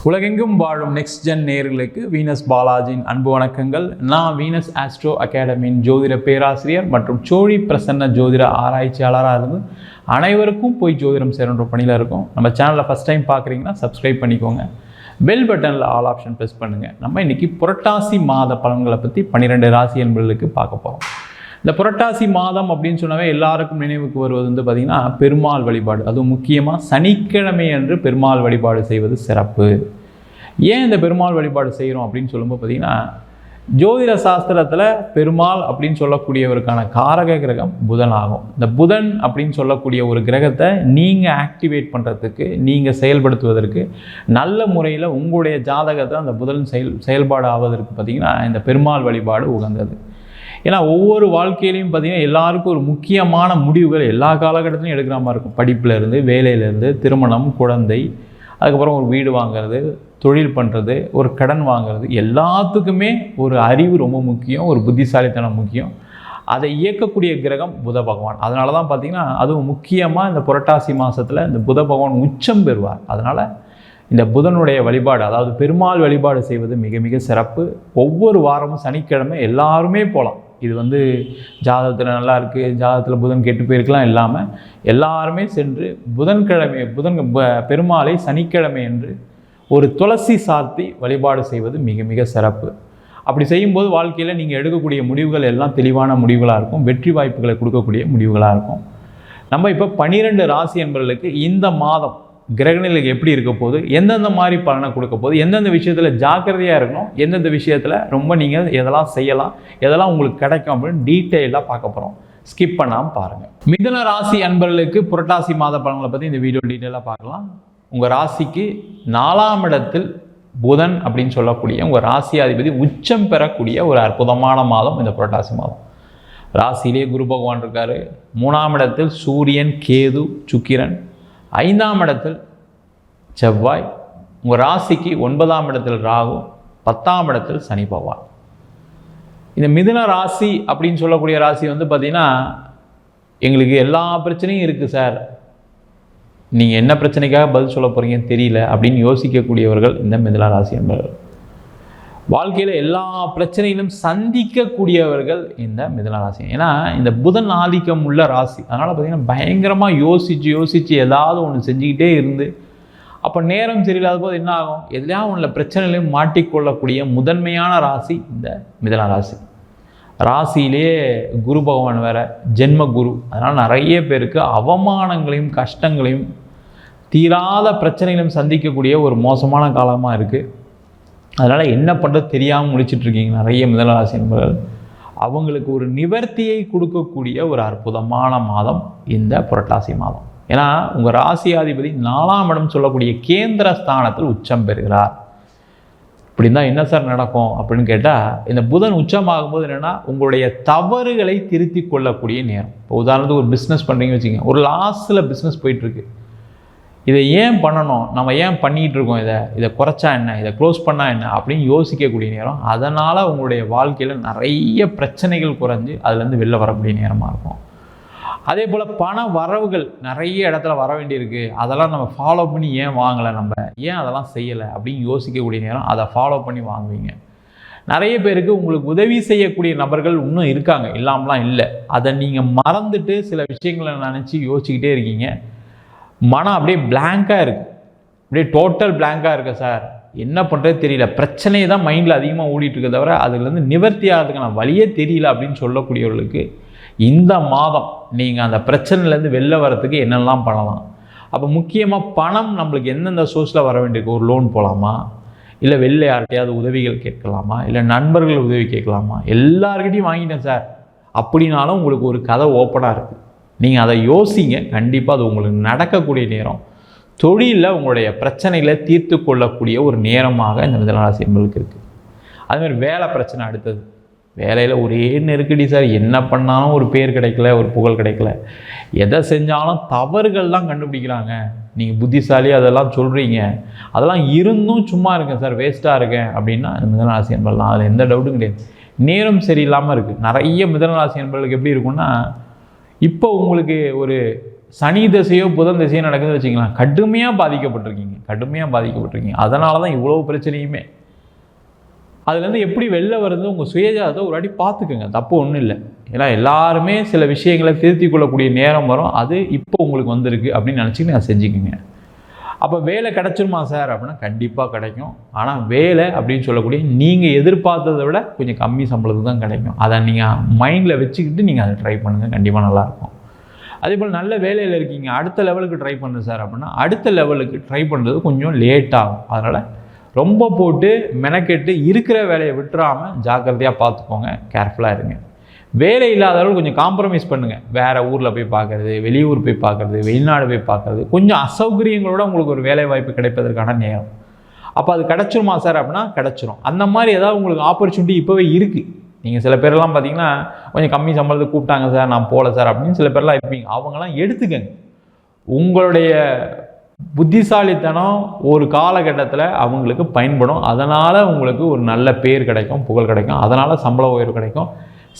உலகெங்கும் வாழும் next gen நேயர்களுக்கு வீனஸ் பாலாஜியின் அன்பு வணக்கங்கள். நான் வீனஸ் ஆஸ்ட்ரோ அகாடமியின் ஜோதிட பேராசிரியர் மற்றும் சோழி பிரசன்ன ஜோதிட ஆராய்ச்சியாளராக இருந்து அனைவருக்கும் போய் ஜோதிடம் சேருன்ற பணியில் இருக்கும். நம்ம சேனலில் ஃபஸ்ட் டைம் பார்க்குறீங்கன்னா சப்ஸ்கிரைப் பண்ணிக்கோங்க. பெல் பட்டனில் ஆல் ஆப்ஷன் ப்ரெஸ் பண்ணுங்கள். நம்ம இன்றைக்கி புரட்டாசி மாத பலன்களை பற்றி 12 ராசி என்பர்களுக்கு பார்க்க போகிறோம். இந்த புரட்டாசி மாதம் அப்படின்னு சொன்னாவே எல்லாருக்கும் நினைவுக்கு வருவது பார்த்திங்கன்னா பெருமாள் வழிபாடு. அதுவும் முக்கியமாக சனிக்கிழமை அன்று பெருமாள் வழிபாடு செய்வது சிறப்பு. ஏன் இந்த பெருமாள் வழிபாடு செய்கிறோம் அப்படின்னு சொல்லும்போது பார்த்திங்கன்னா ஜோதிட சாஸ்திரத்தில் பெருமாள் அப்படின்னு சொல்லக்கூடியவருக்கான காரக கிரகம் புதன் ஆகும். இந்த புதன் அப்படின்னு சொல்லக்கூடிய ஒரு கிரகத்தை நீங்கள் ஆக்டிவேட் பண்ணுறதுக்கு, நீங்கள் செயல்படுத்துவதற்கு, நல்ல முறையில் உங்களுடைய ஜாதகத்தை அந்த புதன் செயல்பாடு ஆவதற்கு பார்த்திங்கன்னா இந்த பெருமாள் வழிபாடு உகந்தது. ஏன்னா ஒவ்வொரு வாழ்க்கையிலையும் பார்த்திங்கன்னா எல்லாருக்கும் ஒரு முக்கியமான முடிவுகள் எல்லா காலகட்டத்திலையும் எடுக்கிற மாதிரி இருக்கும். படிப்பிலேருந்து, வேலையிலேருந்து, திருமணம், குழந்தை, அதுக்கப்புறம் ஒரு வீடு வாங்கிறது, தொழில் பண்ணுறது, ஒரு கடன் வாங்கிறது, எல்லாத்துக்குமே ஒரு அறிவு ரொம்ப முக்கியம், ஒரு புத்திசாலித்தனம் முக்கியம். அதை இயக்கக்கூடிய கிரகம் புத பகவான். அதனால தான் பார்த்திங்கன்னா அதுவும் முக்கியமாக இந்த புரட்டாசி மாதத்தில் இந்த புத பகவான் உச்சம் பெறுவார். அதனால் இந்த புதனுடைய வழிபாடு, அதாவது பெருமாள் வழிபாடு செய்வது மிக மிக சிறப்பு. ஒவ்வொரு வாரமும் சனிக்கிழமை எல்லாருமே போகலாம். இது ஜாதகத்தில் நல்லா இருக்குது, ஜாதகத்தில் புதன் கெட்டு போயிருக்கலாம் இல்லாமல் எல்லாருமே சென்று பெருமாளை சனிக்கிழமை என்று ஒரு துளசி சாத்தி வழிபாடு செய்வது மிக மிக சிறப்பு. அப்படி செய்யும்போது வாழ்க்கையில் நீங்கள் எடுக்கக்கூடிய முடிவுகள் எல்லாம் தெளிவான முடிவுகளாக இருக்கும், வெற்றி வாய்ப்புகளை கொடுக்கக்கூடிய முடிவுகளாக இருக்கும். நம்ம இப்போ 12 ராசி என்பவர்களுக்கு இந்த மாதம் கிரகநிலைக்கு எப்படி இருக்க போகுது, எந்தெந்த மாதிரி பலனை கொடுக்க போகுது, எந்தெந்த விஷயத்தில் ஜாக்கிரதையாக இருக்கணும், எந்தெந்த விஷயத்தில் ரொம்ப நீங்கள் எதெல்லாம் செய்யலாம், எதெல்லாம் உங்களுக்கு கிடைக்கும் அப்படின்னு டீட்டெயிலாக பார்க்க போகிறோம். ஸ்கிப் பண்ணாமல் பாருங்கள். மிதுன ராசி அன்பர்களுக்கு புரட்டாசி மாத பலன்களை பற்றி இந்த வீடியோ டீட்டெயிலாக பார்க்கலாம். உங்கள் ராசிக்கு 4ஆம் இடத்தில் புதன் அப்படின்னு சொல்லக்கூடிய உங்கள் ராசியாதிபதி உச்சம் பெறக்கூடிய ஒரு அற்புதமான மாதம் இந்த புரட்டாசி மாதம். ராசியிலே குரு பகவான் இருக்கார். 3ஆம் இடத்தில் சூரியன், கேது, சுக்கிரன். 5ஆம் இடத்தில் செவ்வாய். உங்கள் ராசிக்கு 9ஆம் இடத்தில் ராகு, 10ஆம் இடத்தில் சனி பகவான். இந்த மிதுன ராசி அப்படின்னு சொல்லக்கூடிய ராசி பார்த்திங்கன்னா எங்களுக்கு எல்லா பிரச்சனையும் இருக்குது சார், நீங்கள் என்ன பிரச்சனைக்காக பதில் சொல்ல போகிறீங்கன்னு தெரியல அப்படின்னு யோசிக்கக்கூடியவர்கள் இந்த மிதுன ராசி என்பவர்கள். வாழ்க்கையில் எல்லா பிரச்சனையிலும் சந்திக்கக்கூடியவர்கள் இந்த மிதுன ராசி. ஏன்னா இந்த புதன் ஆதிக்கம் உள்ள ராசி. அதனால் பார்த்திங்கன்னா பயங்கரமாக யோசித்து ஏதாவது ஒன்று செஞ்சுக்கிட்டே இருந்து அப்போ நேரம் சரியில்லாத போது என்ன ஆகும், எதுலையா ஒன்றில் பிரச்சனையிலையும் மாட்டிக்கொள்ளக்கூடிய முதன்மையான ராசி இந்த மிதுன ராசி. ராசியிலே குரு பகவான் வேறு ஜென்ம குரு. அதனால் நிறைய பேருக்கு அவமானங்களையும் கஷ்டங்களையும் தீராத பிரச்சனைகளையும் சந்திக்கக்கூடிய ஒரு மோசமான காலமாக இருக்குது. அதனால் என்ன பண்ணுறது தெரியாமல் முடிச்சிட்ருக்கீங்க நிறைய மிதுன ராசி என்பவர்கள். அவங்களுக்கு ஒரு நிவர்த்தியை கொடுக்கக்கூடிய ஒரு அற்புதமான மாதம் இந்த புரட்டாசி மாதம். ஏன்னா உங்கள் ராசியாதிபதி 4ஆம் இடம் சொல்லக்கூடிய கேந்திர ஸ்தானத்தில் உச்சம் பெறுகிறார். இப்படி தான் என்ன சார் நடக்கும் அப்படின்னு கேட்டால், இந்த புதன் உச்சமாகும்போது என்னென்னா உங்களுடைய தவறுகளை திருத்தி கொள்ளக்கூடிய நேரம். இப்போ உதாரணத்துக்கு ஒரு பிஸ்னஸ் பண்ணுறீங்கன்னு வச்சுக்கோங்க, ஒரு லாஸில் பிஸ்னஸ் போயிட்டுருக்கு, இதை ஏன் பண்ணணும், நம்ம ஏன் பண்ணிகிட்டு இருக்கோம், இதை குறைச்சா என்ன, இதை க்ளோஸ் பண்ணால் என்ன அப்படின்னு யோசிக்கக்கூடிய நேரம். அதனால் உங்களுடைய வாழ்க்கையில் நிறைய பிரச்சனைகள் குறைஞ்சி அதுலேருந்து வெளில வரக்கூடிய நேரமாக இருக்கும். அதே போல் பண வரவுகள் நிறைய இடத்துல வர வேண்டியிருக்கு, அதெல்லாம் நம்ம ஃபாலோ பண்ணி ஏன் வாங்கலை, நம்ம ஏன் அதெல்லாம் செய்யலை அப்படின்னு யோசிக்கக்கூடிய நேரம். அதை ஃபாலோ பண்ணி வாங்குவீங்க. நிறைய பேருக்கு உங்களுக்கு உதவி செய்யக்கூடிய நபர்கள் இன்னும் இருக்காங்க, இல்லாமலாம் இல்லை. அதை நீங்கள் மறந்துட்டு சில விஷயங்களை நினச்சி யோசிச்சுக்கிட்டே இருக்கீங்க. மனம் அப்படியே பிளாங்காக இருக்குது, அப்படியே டோட்டல் பிளாங்காக இருக்குது. சார் என்ன பண்ணுறது தெரியல, பிரச்சனையை தான் மைண்டில் அதிகமாக ஓடிட்டுருக்க தவிர அதுலேருந்து நிவர்த்தி ஆகிறதுக்கான வழியே தெரியல அப்படின்னு சொல்லக்கூடியவர்களுக்கு இந்த மாதம் நீங்கள் அந்த பிரச்சனையிலேருந்து வெளில வரத்துக்கு என்னெல்லாம் பண்ணலாம். அப்போ முக்கியமாக பணம் நம்மளுக்கு எந்தெந்த சோர்ஸில் வர வேண்டியிருக்கு. ஒரு லோன் போகலாமா, இல்லை வெளில யார்கிட்டையாவது உதவிகள் கேட்கலாமா, இல்லை நண்பர்கள் உதவி கேட்கலாமா, எல்லாருக்கிட்டையும் வாங்கிட்டேன் சார் அப்படின்னாலும் உங்களுக்கு ஒரு கதை ஓப்பனாக இருக்குது. நீங்கள் அதை யோசிங்க, கண்டிப்பாக அது உங்களுக்கு நடக்கக்கூடிய நேரம். தொழிலில் உங்களுடைய பிரச்சனைகளை தீர்த்து கொள்ளக்கூடிய ஒரு நேரமாக இந்த மிதுன ராசி என்பதுக்கு இருக்குது. அதுமாதிரி வேலை பிரச்சனை. அடுத்தது வேலையில் ஒரே நெருக்கடி சார், என்ன பண்ணாலும் ஒரு பேர் கிடைக்கல, ஒரு புகழ் கிடைக்கல, எதை செஞ்சாலும் தவறுகள் தான் கண்டுபிடிக்கிறாங்க. நீங்கள் புத்திசாலி அதெல்லாம் சொல்கிறீங்க, அதெல்லாம் இருந்தும் சும்மா இருக்கேன் சார், வேஸ்ட்டாக இருக்கேன் அப்படின்னா இந்த மிதுன ராசி என்பதெல்லாம் அதில் எந்த டவுட்டும் கிடையாது. நேரம் சரியில்லாமல் இருக்குது. நிறைய மிதுன ராசி என்பவர்களுக்கு எப்படி இருக்குன்னா, இப்போ உங்களுக்கு ஒரு சனி திசையோ புதன் திசையோ நடக்குதுன்னு வச்சுக்கலாம், கடுமையாக பாதிக்கப்பட்டிருக்கீங்க. அதனால தான் இவ்வளோ பிரச்சனையுமே. அதுலேருந்து எப்படி வெளில வருது உங்கள் சுயஜாதத்தை ஒரு வாட்டி பார்த்துக்குங்க, தப்பு ஒன்றும் இல்லை. ஏன்னா எல்லாருமே சில விஷயங்களை திருத்தி கொள்ளக்கூடிய நேரம் வரும், அது இப்போ உங்களுக்கு வந்திருக்கு அப்படின்னு நினச்சிக்கிட்டு நான் செஞ்சுக்குங்க. அப்போ வேலை கிடச்சிருமா சார் அப்படின்னா கண்டிப்பாக கிடைக்கும். ஆனால் வேலை அப்படின்னு சொல்லக்கூடிய நீங்கள் எதிர்பார்த்ததை விட கொஞ்சம் கம்மி சம்பளத்துக்கு தான் கிடைக்கும். அதை நீங்கள் மைண்டில் வச்சுக்கிட்டு நீங்கள் அதை ட்ரை பண்ணுங்கள், கண்டிப்பாக நல்லாயிருக்கும். அதே போல் நல்ல வேலையில் இருக்கீங்க, அடுத்த லெவலுக்கு ட்ரை பண்ணுங்க சார் அப்படின்னா அடுத்த லெவலுக்கு ட்ரை பண்ணுறது கொஞ்சம் லேட் ஆகும். அதனால் ரொம்ப போட்டு மெனக்கெட்டு இருக்கிற வேலையை விட்டுறாமல் ஜாக்கிரதையாக பார்த்துக்கோங்க, கேர்ஃபுல்லாக இருங்க. வேலை இல்லாத அளவு கொஞ்சம் காம்ப்ரமைஸ் பண்ணுங்கள். வேறு ஊரில் போய் பார்க்குறது, வெளியூர் போய் பார்க்குறது, வெளிநாடு போய் பார்க்குறது, கொஞ்சம் அசௌகரியங்களோட உங்களுக்கு ஒரு வேலை வாய்ப்பு கிடைப்பதற்கான நேரம். அப்போ அது கிடச்சிருமா சார் அப்படின்னா கிடச்சிரும். அந்த மாதிரி ஏதாவது உங்களுக்கு ஆப்பர்ச்சுனிட்டி இப்போவே இருக்குது. நீங்கள் சில பேரெல்லாம் பார்த்தீங்கன்னா கொஞ்சம் கம்மி சம்பளத்துக்கு கூப்பிட்டாங்க சார், நான் போகல சார் அப்படின்னு சில பேர்லாம் இருப்பீங்க. அவங்களாம் எடுத்துக்கங்க. உங்களுடைய புத்திசாலித்தனம் ஒரு காலகட்டத்தில் அவங்களுக்கு பயன்படும். அதனால் உங்களுக்கு ஒரு நல்ல பேர் கிடைக்கும், புகழ் கிடைக்கும், அதனால் சம்பள உயர்வு கிடைக்கும்,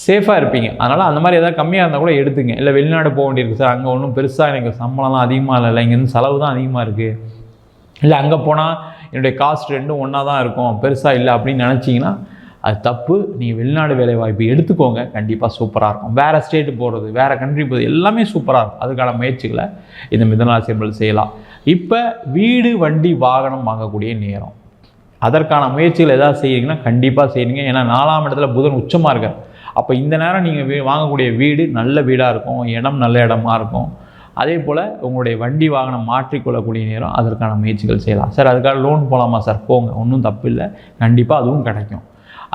சேஃபாக இருப்பீங்க. அதனால் அந்த மாதிரி எதாவது கம்மியாக இருந்தால் கூட எடுத்துங்க. இல்லை வெளிநாடு போக வேண்டியிருக்கு சார், அங்கே ஒன்றும் பெருசாக எனக்கு சம்பளம்லாம் அதிகமாக இல்லை, இங்கேருந்து செலவு தான் அதிகமாக இருக்குது, இல்லை அங்கே போனால் என்னுடைய காஸ்ட் ரெண்டும் ஒன்றா தான் இருக்கும், பெருசாக இல்லை அப்படின்னு நினச்சிங்கன்னா அது தப்பு. நீங்கள் வெளிநாடு வேலை வாய்ப்பு எடுத்துக்கோங்க, கண்டிப்பாக சூப்பராக இருக்கும். வேறு ஸ்டேட்டு போகிறது, வேறு கண்ட்ரி போகிறது எல்லாமே சூப்பராக இருக்கும். அதுக்கான முயற்சிகளை இந்த மிதுன ராசி என்பது செய்யலாம். இப்போ வீடு வண்டி வாகனம் வாங்கக்கூடிய நேரம், அதற்கான முயற்சிகள் எதாவது செய்கிறீங்கன்னா கண்டிப்பாக செய்யுங்க. ஏன்னா 4ஆம் இடத்துல புதன் உச்சமாக இருக்கார். அப்போ இந்த நேரம் நீங்கள் வாங்கக்கூடிய வீடு நல்ல வீடாக இருக்கும், இடம் நல்ல இடமா இருக்கும். அதே போல் உங்களுடைய வண்டி வாகனம் மாற்றிக்கொள்ளக்கூடிய நேரம், அதற்கான முயற்சிகள் செய்யலாம். சார் அதுக்காக லோன் போகலாமா சார்? போங்க, ஒன்றும் தப்பு இல்லை, கண்டிப்பாக அதுவும் கிடைக்கும்.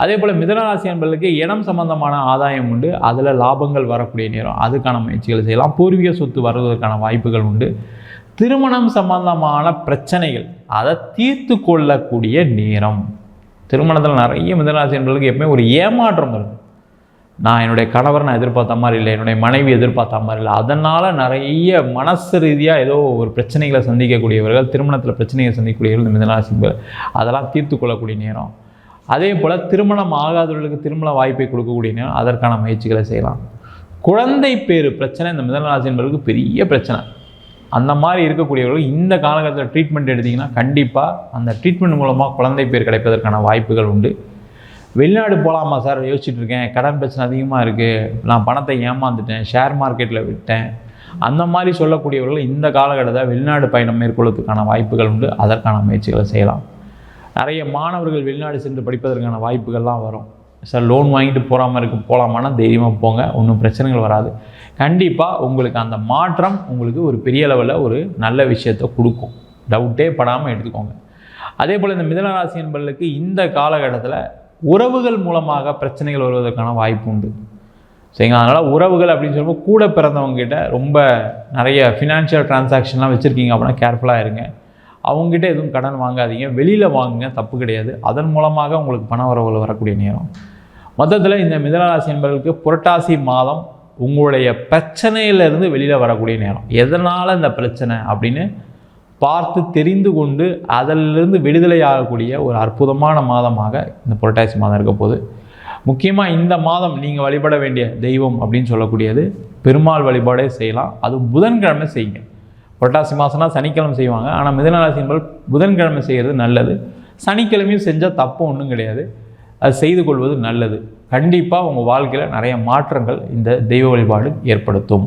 அதே போல் மிதுனராசி என்பதற்கு இடம் சம்பந்தமான ஆதாயம் உண்டு, அதில் லாபங்கள் வரக்கூடிய நேரம், அதுக்கான முயற்சிகள் செய்யலாம். பூர்வீக சொத்து வருவதற்கான வாய்ப்புகள் உண்டு. திருமணம் சம்பந்தமான பிரச்சனைகள் அதை தீர்த்து கொள்ளக்கூடிய நேரம். திருமணத்தில் நிறைய மிதுனராசி என்பதற்கு எப்பவுமே ஒரு ஏமாற்றம் இருக்குது. நான் என்னுடைய கணவர் நான் எதிர்பார்த்த மாதிரி இல்லை, என்னுடைய மனைவி எதிர்பார்த்த மாதிரி இல்லை, அதனால் நிறைய மனசு ரீதியாக ஏதோ ஒரு பிரச்சனைகளை சந்திக்கக்கூடியவர்கள், திருமணத்தில் பிரச்சனைகளை சந்திக்கக்கூடியவர்கள் இந்த மிதுனராசி, அதெல்லாம் தீர்த்து கொள்ளக்கூடிய நேரம். அதே போல் திருமணம் ஆகாதவர்களுக்கு திருமண வாய்ப்பை கொடுக்கக்கூடிய நேரம், அதற்கான முயற்சிகளை செய்யலாம். குழந்தை பேர் பிரச்சனை இந்த மிதுனராசி என்பதற்கு பெரிய பிரச்சனை. அந்த மாதிரி இருக்கக்கூடியவர்கள் இந்த காலகட்டத்தில் ட்ரீட்மெண்ட் எடுத்திங்கன்னா கண்டிப்பாக அந்த ட்ரீட்மெண்ட் மூலமாக குழந்தை பேர் கிடைப்பதற்கான வாய்ப்புகள் உண்டு. வெளிநாடு போகலாமா சார் யோசிச்சுட்டு இருக்கேன், கடன் பிரச்சனை அதிகமாக இருக்குது, நான் பணத்தை ஏமாந்துட்டேன், ஷேர் மார்க்கெட்டில் விட்டேன், அந்த மாதிரி சொல்லக்கூடியவர்கள் இந்த காலகட்டத்தில் வெளிநாடு பயணம் மேற்கொள்வதற்கான வாய்ப்புகள் உண்டு. அதற்கான முயற்சிகளை செய்யலாம். நிறைய மாணவர்கள் வெளிநாடு சென்று படிப்பதற்கான வாய்ப்புகள்லாம் வரும். சார் லோன் வாங்கிட்டு போகலாமான்னா தைரியமாக போங்க, ஒன்றும் பிரச்சனைகள் வராது. கண்டிப்பாக உங்களுக்கு அந்த மாற்றம் உங்களுக்கு ஒரு பெரிய லெவலில் ஒரு நல்ல விஷயத்தை கொடுக்கும், டவுட்டே படாமல் எடுத்துக்கோங்க. அதே போல் இந்த மிதுனராசி என்பவர்களுக்கு இந்த காலகட்டத்தில் உறவுகள் மூலமாக பிரச்சனைகள் வருவதற்கான வாய்ப்பு உண்டு. சரிங்களா? அதனால் உறவுகள் அப்படின்னு சொல்லும்போது கூட பிறந்தவங்ககிட்ட ரொம்ப நிறைய ஃபினான்ஷியல் டிரான்சாக்ஷன்லாம் வச்சுருக்கீங்க அப்படின்னா கேர்ஃபுல்லாக இருங்க. அவங்ககிட்ட எதுவும் கடன் வாங்காதீங்க, வெளியில் வாங்குங்க, தப்பு கிடையாது. அதன் மூலமாக உங்களுக்கு பண வரவுகள் வரக்கூடிய நேரம். மொத்தத்தில் இந்த மிதுனராசி என்பவர்களுக்கு புரட்டாசி மாதம் உங்களுடைய பிரச்சனையிலேருந்து வெளியில் வரக்கூடிய நேரம். எதனால் இந்த பிரச்சனை அப்படின்னு பார்த்து தெரிந்து கொண்டு அதிலிருந்து விடுதலை ஆகக்கூடிய ஒரு அற்புதமான மாதமாக இந்த புரட்டாசி மாதம் இருக்க போகுது. முக்கியமாக இந்த மாதம் நீங்கள் வழிபட வேண்டிய தெய்வம் அப்படின்னு சொல்லக்கூடியது பெருமாள் வழிபாடே செய்யலாம். அது புதன்கிழமை செய்யுங்க. புரட்டாசி மாதம்னா சனிக்கிழமை செய்வாங்க, ஆனால் மிதுனராசி என்பது புதன்கிழமை செய்கிறது நல்லது. சனிக்கிழமையும் செஞ்சால் தப்பு ஒன்றும் கிடையாது, அது செய்து கொள்வது நல்லது. கண்டிப்பாக உங்கள் வாழ்க்கையில் நிறைய மாற்றங்கள் இந்த தெய்வ வழிபாடு ஏற்படுத்தும்.